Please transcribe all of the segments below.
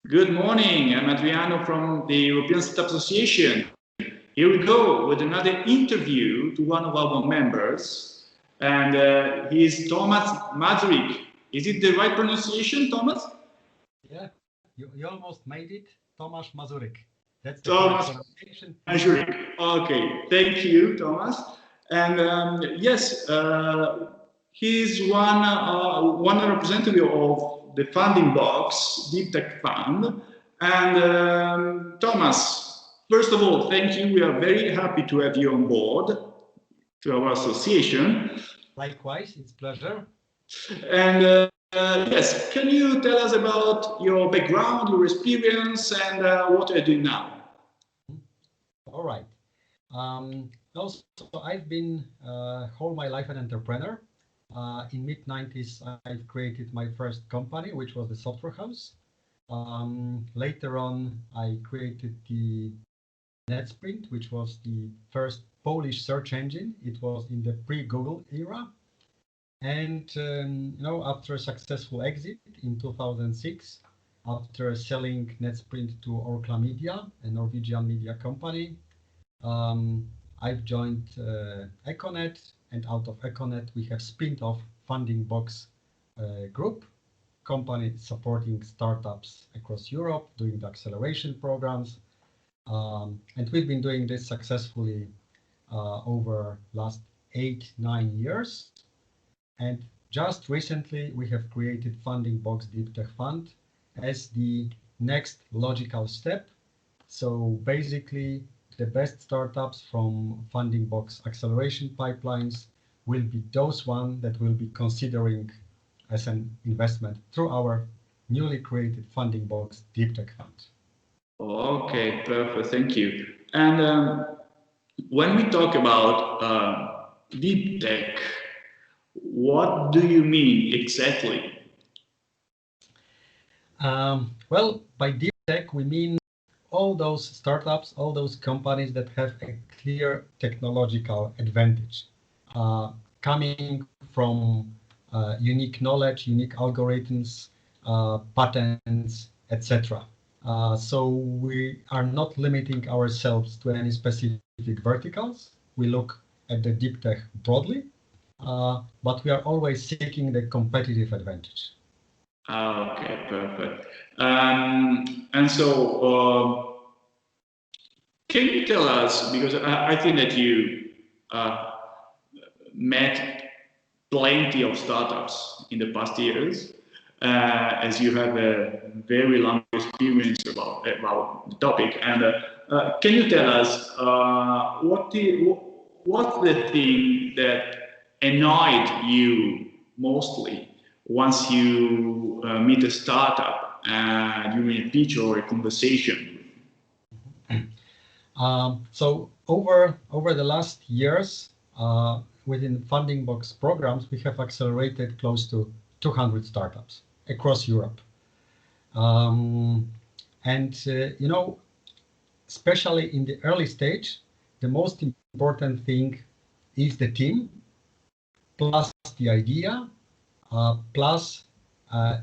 Good morning, I'm Adriano from the European Startup Association. Here we go with another interview to one of our members, and he is Tomasz Mazuryk. Is it the right pronunciation, Tomasz? Yeah, you almost made it. Tomasz Mazuryk. That's the Tomasz pronunciation. Mazuryk. Okay, thank you, Tomasz. And yes, he's one representative of the funding box, Deeptek Fund. And Tomasz, first of all, thank you. We are very happy to have you on board to our association. Likewise, it's a pleasure. And yes, can you tell us about your background, your experience, and what are you doing now? All right. Also, I've been whole my life an entrepreneur. In mid-90s, I created my first company, which was the software house. Later on, I created the NetSprint, which was the first Polish search engine. It was in the pre-Google era. And after a successful exit in 2006, after selling NetSprint to Orkla Media, a Norwegian media company, I've joined Econet, and out of Econet we have spun off FundingBox group, company supporting startups across Europe, doing the acceleration programs, and we've been doing this successfully over last 8-9 years. And just recently, we have created FundingBox Deeptek Fund as the next logical step. So basically, the best startups from FundingBox acceleration pipelines will be those ones that will be considering as an investment through our newly created FundingBox Deeptek Fund. Okay, perfect. Thank you. And when we talk about Deeptek, what do you mean exactly? Well, by Deeptek, we mean all those startups, all those companies that have a clear technological advantage, coming from unique knowledge, unique algorithms, patents, etc. So we are not limiting ourselves to any specific verticals. We look at the Deeptek broadly, but we are always seeking the competitive advantage. Okay, perfect. And so, can you tell us, because I think that you met plenty of startups in the past years, as you have a very long experience about the topic. And can you tell us what's the thing that annoyed you mostly once you meet a startup during a pitch or a conversation? So over the last years, within FundingBox programs, we have accelerated close to 200 startups across Europe. Especially in the early stage, the most important thing is the team, plus the idea, plus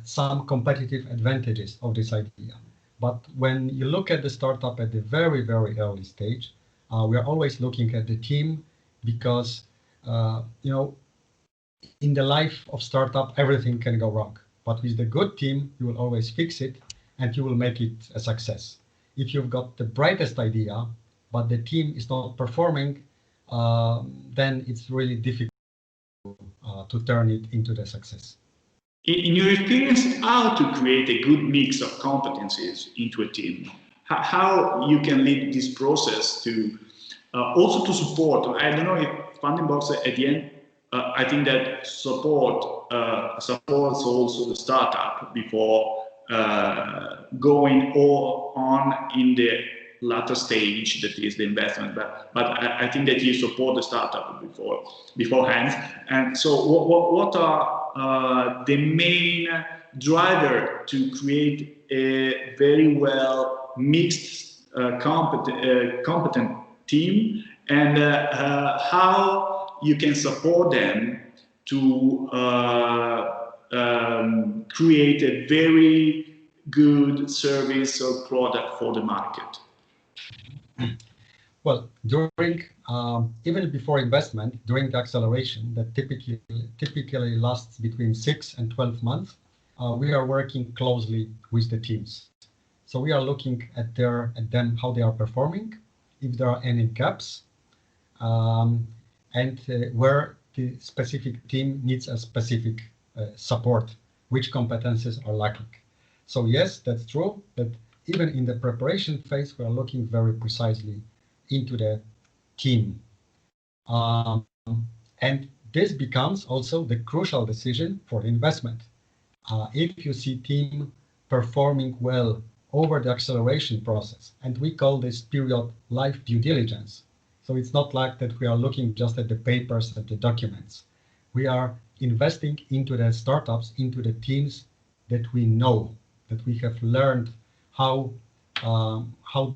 some competitive advantages of this idea. But when you look at the startup at the very, very early stage, we are always looking at the team because, in the life of startup, everything can go wrong. But with the good team, you will always fix it and you will make it a success. If you've got the brightest idea, but the team is not performing, then it's really difficult to turn it into the success. In your experience, how to create a good mix of competencies into a team? How you can lead this process to also to support? I don't know if FundingBox at the end, I think that supports also the startup before going all on in the latter stage, that is the investment. But I think that you support the startup beforehand. And so what are the main driver to create a very well mixed competent team, and how you can support them to create a very good service or product for the market? Well, during even before investment, during the acceleration that typically lasts between 6 and 12 months, we are working closely with the teams. So we are looking at them, how they are performing, if there are any gaps, and where the specific team needs a specific support, which competencies are lacking. So yes, that's true, but even in the preparation phase, we are looking very precisely into the team. And this becomes also the crucial decision for the investment. If you see team performing well over the acceleration process, and we call this period life due diligence. So it's not like that we are looking just at the papers and the documents. We are investing into the startups, into the teams that we know, that we have learned how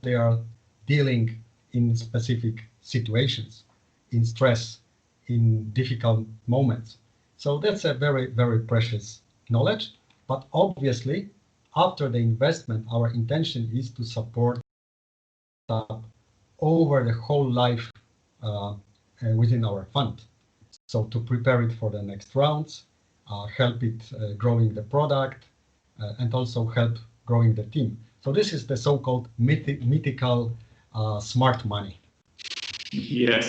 they are dealing in specific situations, in stress, in difficult moments. So that's a very, very precious knowledge. But obviously, after the investment, our intention is to support over the whole life within our fund. So to prepare it for the next rounds, help it growing the product, and also help growing the team. So this is the so-called mythical smart money. Yes,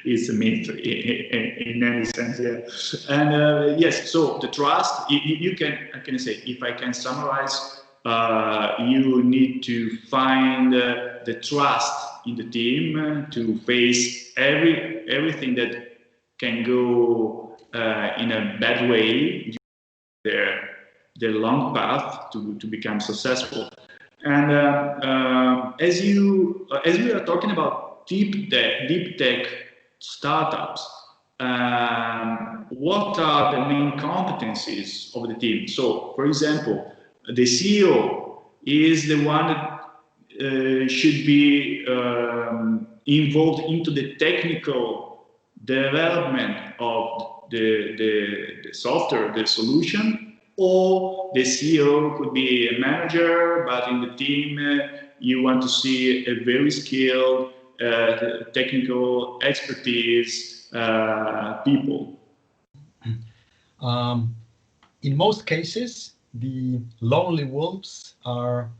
it's a myth in any sense. Yeah, and yes. So the trust, you can, I can say, if I can summarize, you need to find the trust in the team to face everything that can go in a bad way, their long path to become successful. And as we are talking about deep tech startups, what are the main competencies of the team? So, for example, the CEO is the one that should be involved into the technical development of the software, the solution, or the CEO could be a manager, but in the team you want to see a very skilled technical expertise people. In most cases, the lonely wolves are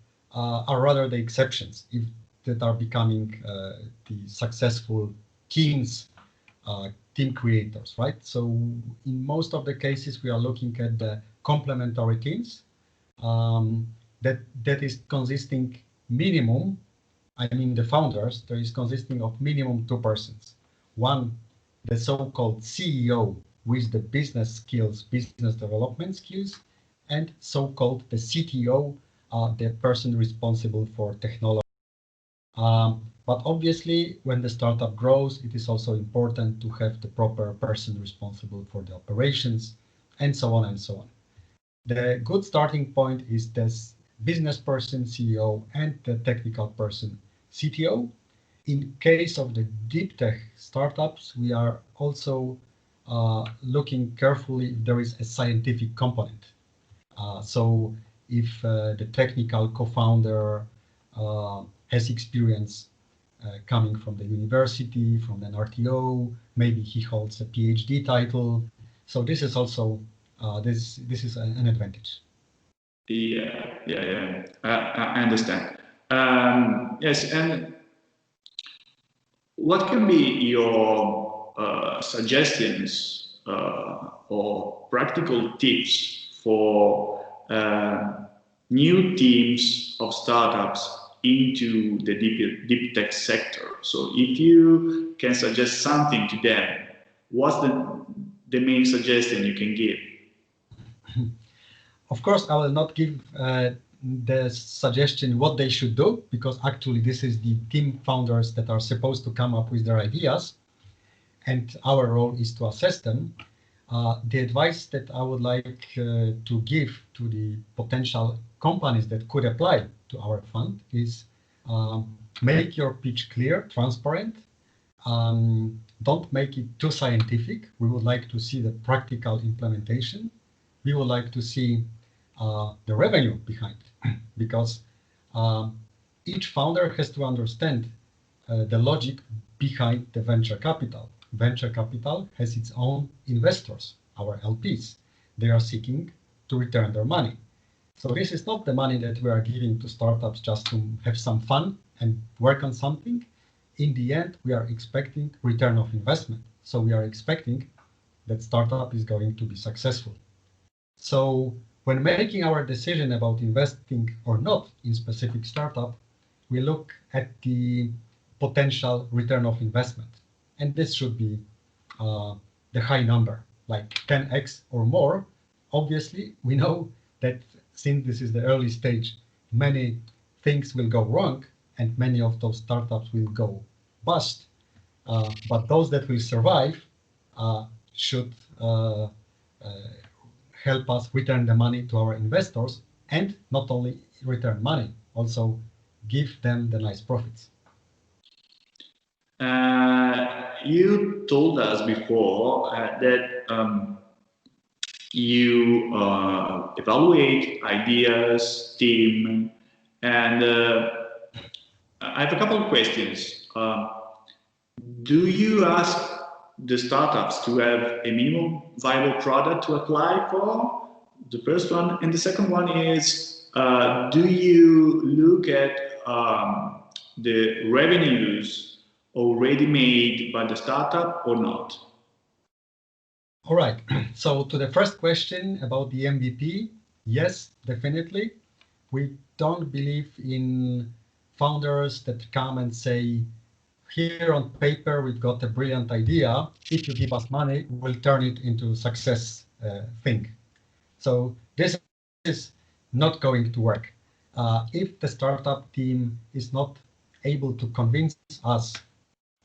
rather the exceptions that are becoming the successful teams, team creators, right? So in most of the cases, we are looking at the complementary teams that is consisting minimum, I mean the founders, there is consisting of minimum 2 persons. One, the so-called CEO with the business skills, business development skills, and so-called the CTO, the person responsible for technology. But obviously, when the startup grows, it is also important to have the proper person responsible for the operations, and so on and so on. The good starting point is this business person, CEO, and the technical person, CTO. In case of the deep tech startups, we are also looking carefully if there is a scientific component. So if the technical co-founder has experience coming from the university, from an RTO, maybe he holds a PhD title. So this is also this is an advantage. Yeah. I understand. Yes, and what can be your suggestions or practical tips for new teams of startups into the deep tech sector? So if you can suggest something to them, what's the main suggestion you can give? Of course, I will not give the suggestion what they should do, because actually this is the team founders that are supposed to come up with their ideas, and our role is to assess them. The advice that I would like to give to the potential companies that could apply to our fund is make your pitch clear, transparent. Don't make it too scientific. We would like to see the practical implementation. We would like to see the revenue behind it, because each founder has to understand the logic behind the venture capital. Venture capital has its own investors, our LPs. They are seeking to return their money. So this is not the money that we are giving to startups just to have some fun and work on something. In the end, we are expecting return of investment. So we are expecting that startup is going to be successful. So when making our decision about investing or not in specific startup, we look at the potential return of investment. And this should be the high number, like 10x or more. Obviously, we know that since this is the early stage, many things will go wrong and many of those startups will go bust. But those that will survive should help us return the money to our investors, and not only return money, also give them the nice profits. You told us before that you evaluate ideas, team, and I have a couple of questions. Do you ask the startups to have a minimum viable product to apply for? The first one. And the second one is, do you look at the revenues already made by the startup or not? All right. So to the first question about the MVP, yes, definitely. We don't believe in founders that come and say, here on paper, we've got a brilliant idea. If you give us money, we'll turn it into a success thing. So this is not going to work. If the startup team is not able to convince us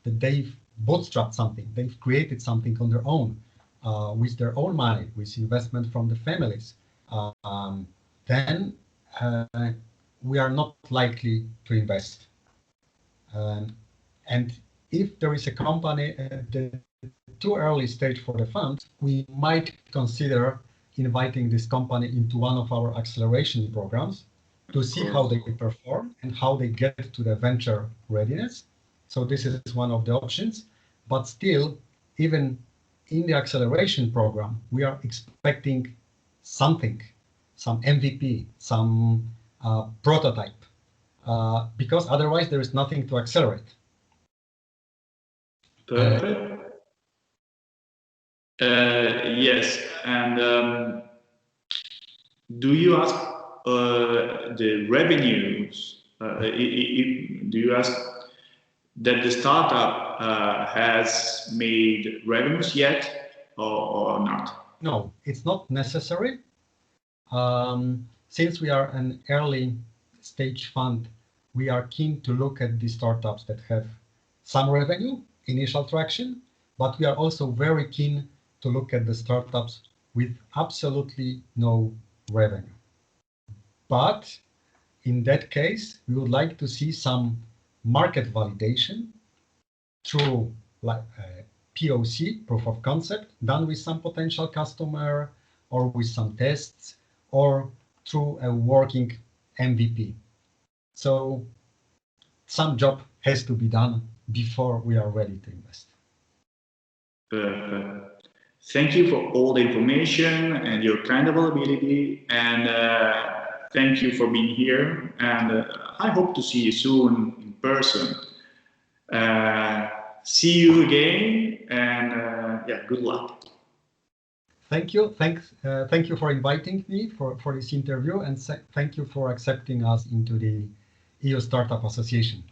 that they've bootstrapped something, they've created something on their own, with their own money, with investment from the families, then we are not likely to invest. And if there is a company at the too early stage for the fund, we might consider inviting this company into one of our acceleration programs to see how they perform and how they get to the venture readiness. So this is one of the options. But still, even in the acceleration program, we are expecting something, some MVP, some prototype, because otherwise there is nothing to accelerate. Perfect. Yes, and do you ask the revenues? Do you ask that the startup has made revenues yet, or not? No, it's not necessary. Since we are an early stage fund, we are keen to look at the startups that have some revenue, initial traction, but we are also very keen to look at the startups with absolutely no revenue. But in that case, we would like to see some market validation through like POC, proof of concept, done with some potential customer or with some tests, or through a working MVP. So some job has to be done before we are ready to invest. Thank you for all the information and your kind availability, and thank you for being here. And I hope to see you soon in person. See you again, and yeah, good luck. Thank you. Thank you for inviting me for this interview, and thank you for accepting us into the EU Startup Association.